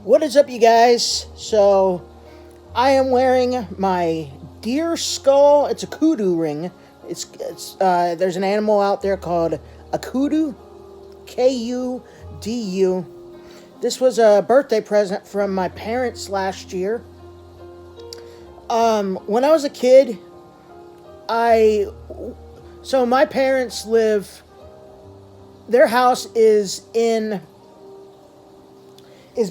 What is up, you guys? So, I am wearing my deer skull. It's a kudu ring. There's an animal out there called a kudu, Kudu. This was a birthday present from my parents last year. When I was a kid, I so my parents live. Their house is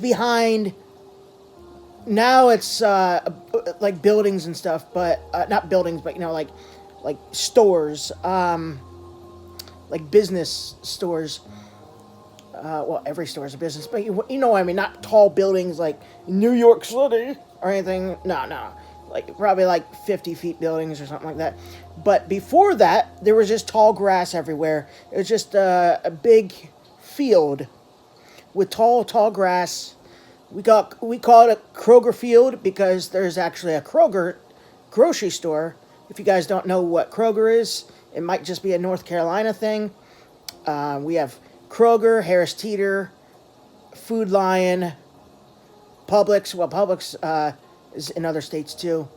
behind. Now it's like buildings and stuff, but not buildings, but like stores, like business stores. Well, every store is a business, but you know what I mean. Not tall buildings like New York City or anything. No, like probably like 50 feet buildings or something like that. But before that, there was just tall grass everywhere. It was just a big field with tall grass. We call it a Kroger field because there's actually a Kroger grocery store. If you guys don't know what Kroger is, it might just be a North Carolina thing. We have Kroger, Harris Teeter, Food Lion, Publix. Well, Publix is in other states too.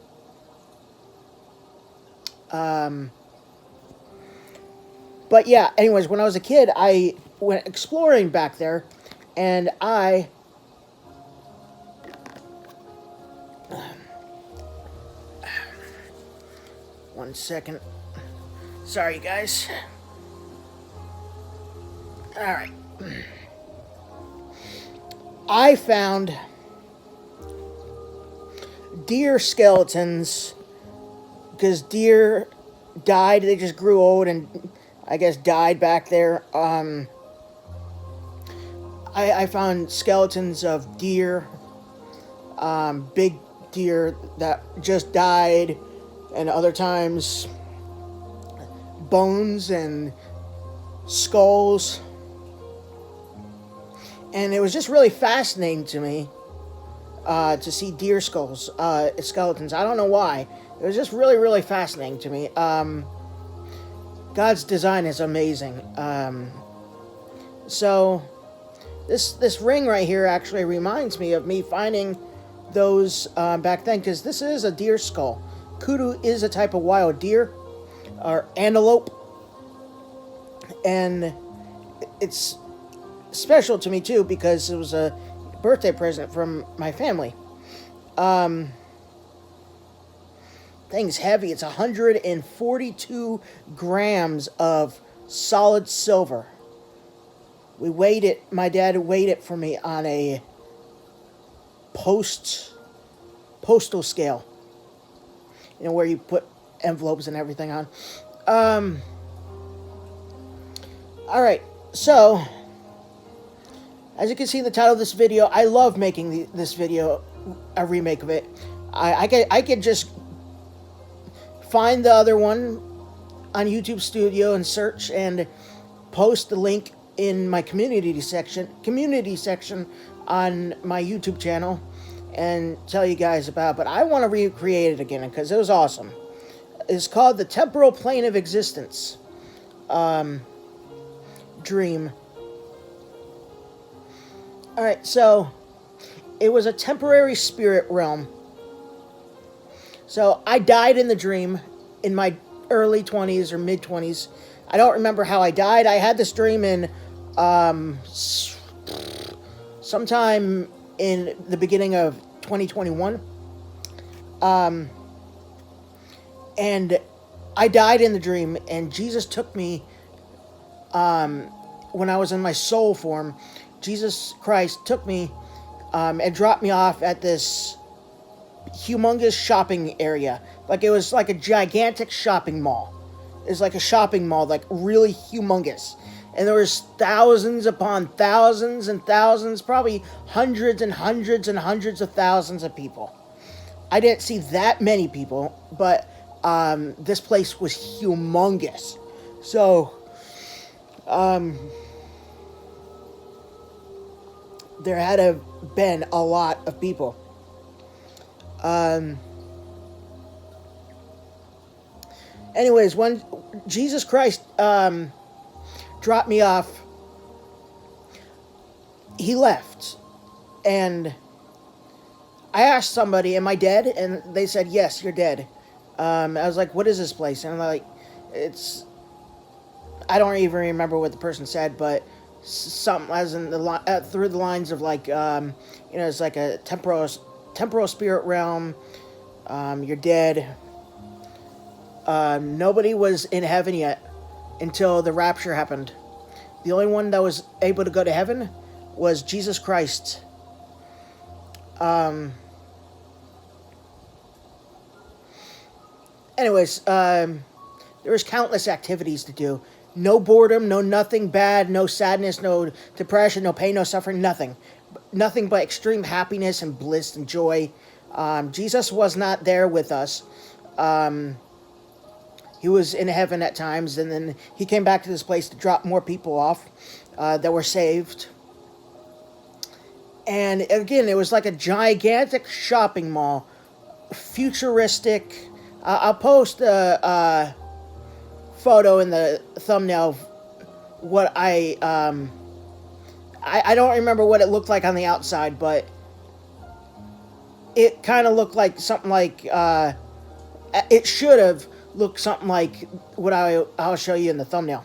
But yeah, anyways, when I was a kid, I went exploring back there, and one second. Sorry, guys. Alright. I found deer skeletons because deer died. They just grew old and I guess died back there. I found skeletons of deer, big deer that just died, and other times bones and skulls. And it was just really fascinating to me to see deer skeletons. I don't know why. It was just really fascinating to me. God's design is amazing. So this ring right here actually reminds me of me finding those back then, because this is a deer skull. Kudu is a type of wild deer or antelope, and it's special to me too because it was a birthday present from my family. Thing's heavy. It's 142 grams of solid silver. We weighed it. My dad weighed it for me on a postal scale. You know, where you put envelopes and everything on. Alright, so as you can see in the title of this video, I love making this video, a remake of it. I could just find the other one on YouTube Studio and search and post the link in my community section on my YouTube channel and tell you guys about it. But I want to recreate it again because it was awesome. It's called the Temporal Plane of Existence Dream. Alright, so it was a temporary spirit realm. So I died in the dream in my early 20s or mid 20s. I don't remember how I died. I had this dream in sometime in the beginning of 2021. And I died in the dream, and Jesus took me when I was in my soul form. Jesus Christ took me and dropped me off at this humongous shopping area. Like, it was like a gigantic shopping mall. It was like a shopping mall, like really humongous. And there was thousands upon thousands and thousands, probably hundreds and hundreds and hundreds of thousands of people. I didn't see that many people, but this place was humongous. So, there had to have been a lot of people. Anyways, when Jesus Christ dropped me off, he left. And I asked somebody, "Am I dead?" And they said, "Yes, you're dead." I was like, "What is this place?" And I'm like, "It's." I don't even remember what the person said, but something as in through the lines of like, it's like a temporal spirit realm. You're dead. Nobody was in heaven yet until the rapture happened. The only one that was able to go to heaven was Jesus Christ. Anyways, there was countless activities to do. No boredom, no nothing bad, no sadness, no depression, no pain, no suffering, nothing. Nothing but extreme happiness and bliss and joy. Jesus was not there with us. He was in heaven at times, and then he came back to this place to drop more people off that were saved. And again, it was like a gigantic shopping mall, futuristic. I'll post a photo in the thumbnail of what I don't remember what it looked like on the outside, but it kind of looked like something like it should have looked something like what I'll show you in the thumbnail.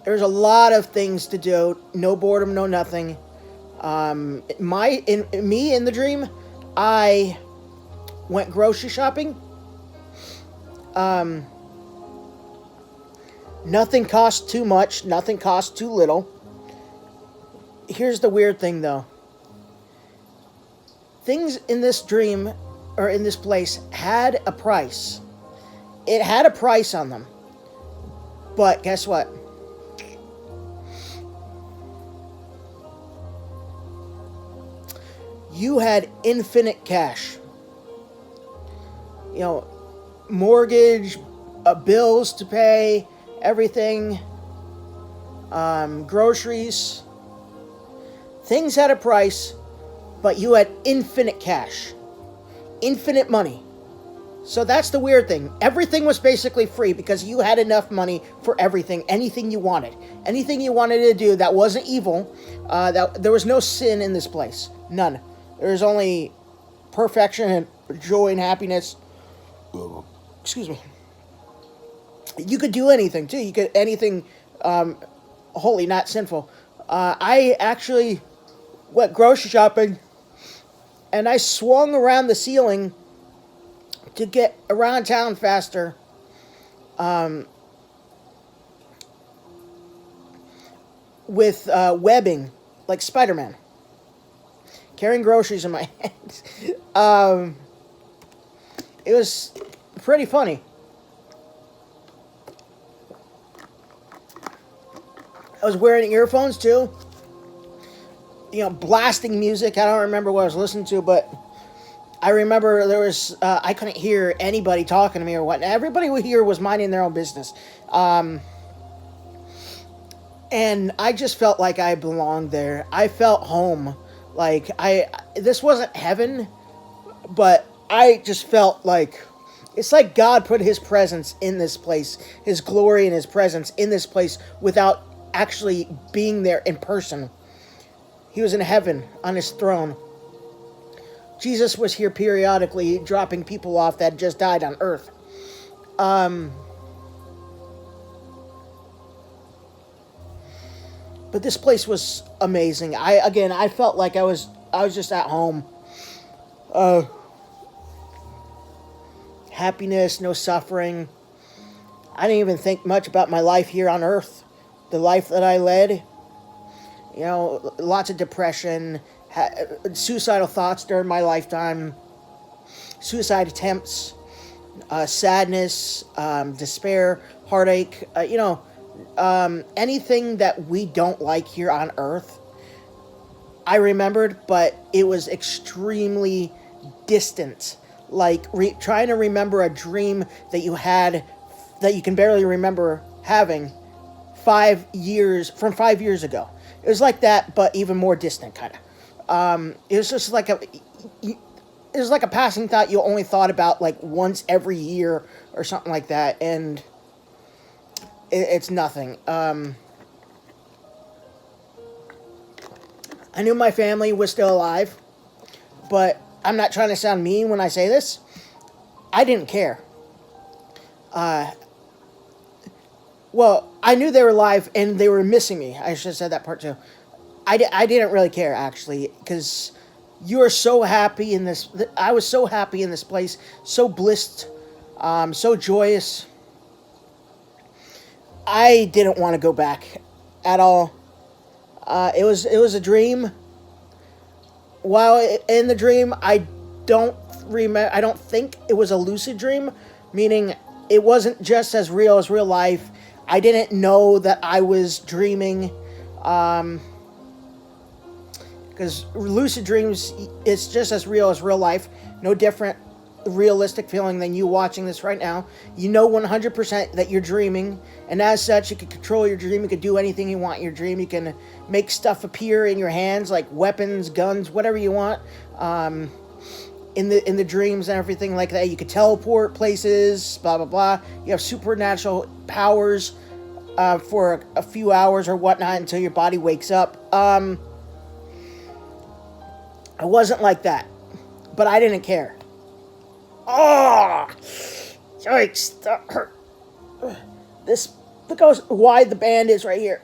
There's a lot of things to do. No boredom, no nothing. Me in the dream, I went grocery shopping. Nothing cost too much. Nothing cost too little. Here's the weird thing, though. Things in this dream, or in this place, had a price. It had a price on them. But guess what? You had infinite cash. Mortgage, bills to pay, everything, groceries. Things had a price, but you had infinite cash, infinite money. So that's the weird thing. Everything was basically free because you had enough money for everything, anything you wanted. Anything you wanted to do that wasn't evil, there was no sin in this place. None. There was only perfection and joy and happiness. Excuse me. You could do anything, too. You could anything holy, not sinful. I actually went grocery shopping, and I swung around the ceiling to get around town faster. With webbing, like Spider-Man. Carrying groceries in my hands. It was pretty funny. I was wearing earphones too. Blasting music. I don't remember what I was listening to, but I remember there was, I couldn't hear anybody talking to me or what. Everybody here was minding their own business. And I just felt like I belonged there. I felt home. Like, this wasn't heaven, but I just felt like, it's like God put his presence in this place, his glory and his presence in this place without actually being there in person. He was in heaven on his throne. Jesus was here periodically dropping people off that just died on earth. But this place was amazing. I felt like I was just at home. Happiness, no suffering. I didn't even think much about my life here on earth. The life that I led. Lots of depression, suicidal thoughts during my lifetime, suicide attempts, sadness, despair, heartache, anything that we don't like here on earth, I remembered, but it was extremely distant. Like trying to remember a dream that you had that you can barely remember having 5 years ago. It was like that, but even more distant, kind of. It was just like it was like a passing thought you only thought about like once every year or something like that, and it's nothing. I knew my family was still alive, but I'm not trying to sound mean when I say this. I didn't care. Well, I knew they were alive and they were missing me. I should have said that part too. I didn't really care, actually, because you are so happy in this. I was so happy in this place, so blissed, so joyous. I didn't want to go back at all. It was a dream. While in the dream, I don't remember. I don't think it was a lucid dream, meaning it wasn't just as real as real life. I didn't know that I was dreaming, because lucid dreams, it's just as real as real life. No different realistic feeling than you watching this right now. You know 100% that you're dreaming, and as such, you can control your dream. You can do anything you want in your dream. You can make stuff appear in your hands, like weapons, guns, whatever you want. In the dreams and everything like that, you could teleport places. Blah blah blah. You have supernatural powers for a few hours or whatnot until your body wakes up. I wasn't like that, but I didn't care. Oh, yikes! That hurt. This, look how wide the band is right here.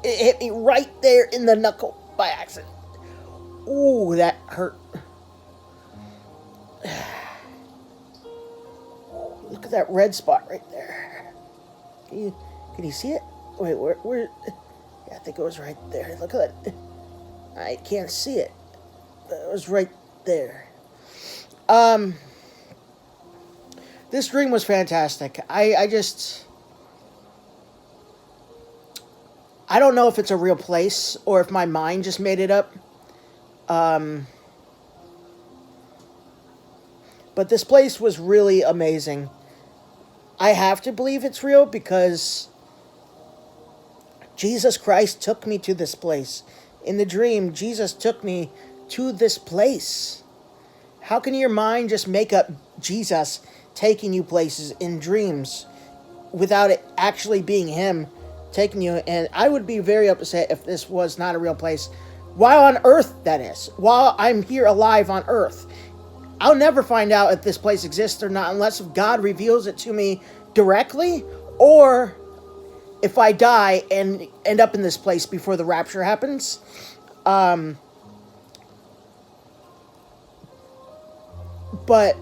It hit me right there in the knuckle by accident. Ooh, that hurt. Look at that red spot right there. Can you see it? Wait, where? Yeah, I think it was right there. Look at that. I can't see it. It was right there. This dream was fantastic. I don't know if it's a real place or if my mind just made it up. But this place was really amazing. I have to believe it's real because Jesus Christ took me to this place. In the dream, Jesus took me to this place. How can your mind just make up Jesus taking you places in dreams without it actually being him taking you? And I would be very upset if this was not a real place. While on Earth, that is. While I'm here alive on Earth. I'll never find out if this place exists or not unless God reveals it to me directly, or if I die and end up in this place before the rapture happens. But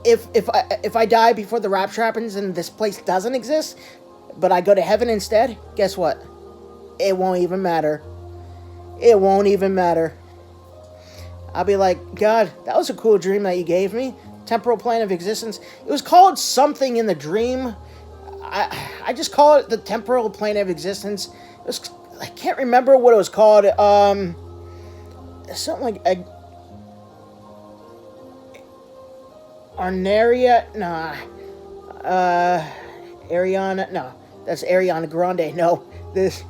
if I die before the rapture happens and this place doesn't exist, but I go to heaven instead, guess what? It won't even matter. It won't even matter. I'll be like, God, that was a cool dream that you gave me. Temporal plane of existence. It was called something in the dream. I just call it the temporal plane of existence. I can't remember what it was called. Something like Arnaria. Nah. Ariana. No, that's Ariana Grande. No, this.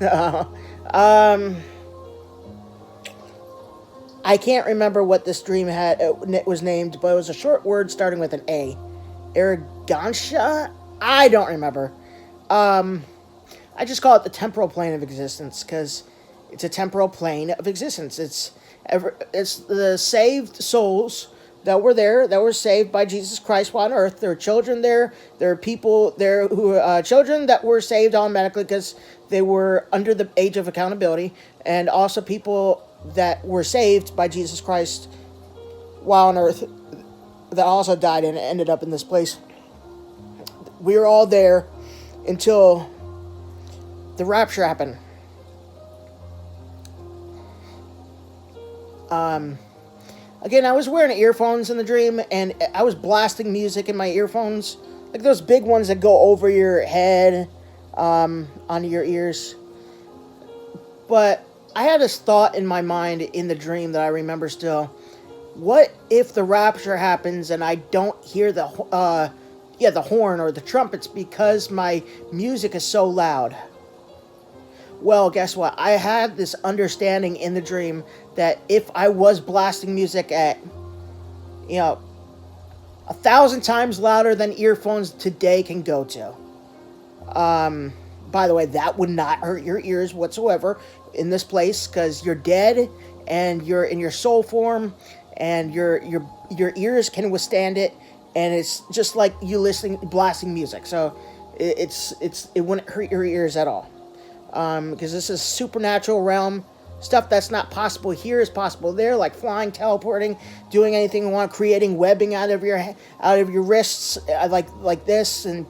I can't remember what this dream was named, but it was a short word starting with an A. Aragantia? I don't remember. I just call it the temporal plane of existence because it's a temporal plane of existence. It's the saved souls that were there, that were saved by Jesus Christ while on earth. There are children there. There are people there who children that were saved automatically because they were under the age of accountability, and also people that were saved by Jesus Christ while on earth that also died and ended up in this place. We were all there until the rapture happened. Again, I was wearing earphones in the dream, and I was blasting music in my earphones, like those big ones that go over your head, onto your ears. But I had this thought in my mind in the dream that I remember still. What if the rapture happens and I don't hear the horn or the trumpets because my music is so loud? Well, guess what? I had this understanding in the dream that if I was blasting music at, 1,000 times louder than earphones today can go to, By the way, that would not hurt your ears whatsoever in this place, because you're dead and you're in your soul form, and your ears can withstand it, and it's just like you listening blasting music. So it wouldn't hurt your ears at all, because this is supernatural realm. Stuff that's not possible here is possible there, like flying, teleporting, doing anything you want, creating webbing out of your wrists, like this, and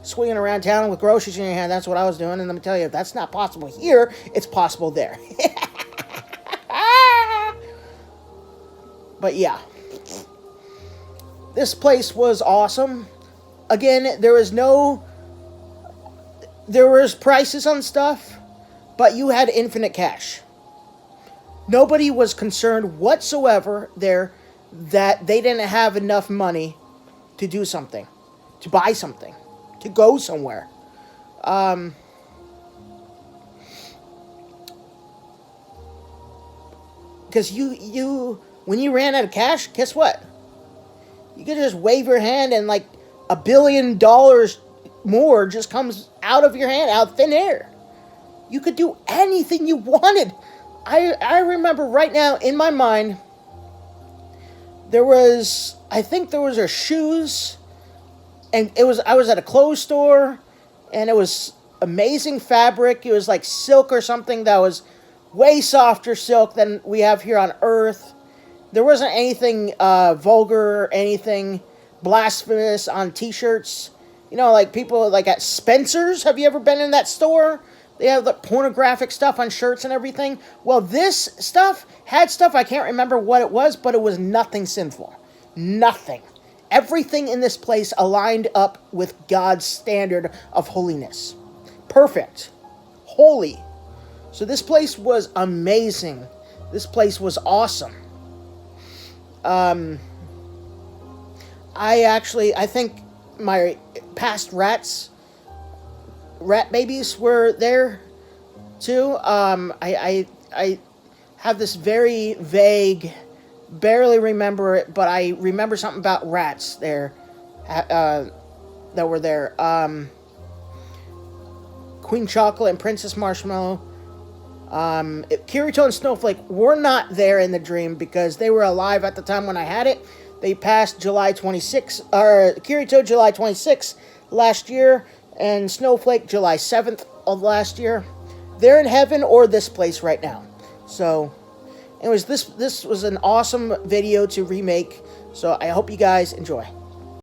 swinging around town with groceries in your hand. That's what I was doing, and let me tell you, if that's not possible here, it's possible there. But yeah, this place was awesome. Again, there was prices on stuff, but you had infinite cash. Nobody was concerned whatsoever there that they didn't have enough money to do something, to buy something, to go somewhere. Because when you ran out of cash, guess what? You could just wave your hand and like $1 billion more just comes out of your hand, out of thin air. You could do anything you wanted. I remember right now in my mind, I think there was a shoes, and I was at a clothes store, and it was amazing fabric. It was like silk or something that was way softer silk than we have here on Earth. There wasn't anything vulgar or anything blasphemous on t-shirts. You know, like people like at Spencer's. Have you ever been in that store? They have the pornographic stuff on shirts and everything. Well, this stuff had stuff, I can't remember what it was, but it was nothing sinful. Nothing. Everything in this place aligned up with God's standard of holiness. Perfect. Holy. So this place was amazing. This place was awesome. I think my past rat babies were there too. I have this very vague, barely remember it, but I remember something about rats there that were there. Queen Chocolate and Princess Marshmallow. Kirito and Snowflake were not there in the dream because they were alive at the time when I had it. They passed July 26, or Kirito July 26 last year, and Snowflake July 7th of last year. They're in heaven or this place right now. So, anyways, this was an awesome video to remake. So I hope you guys enjoy.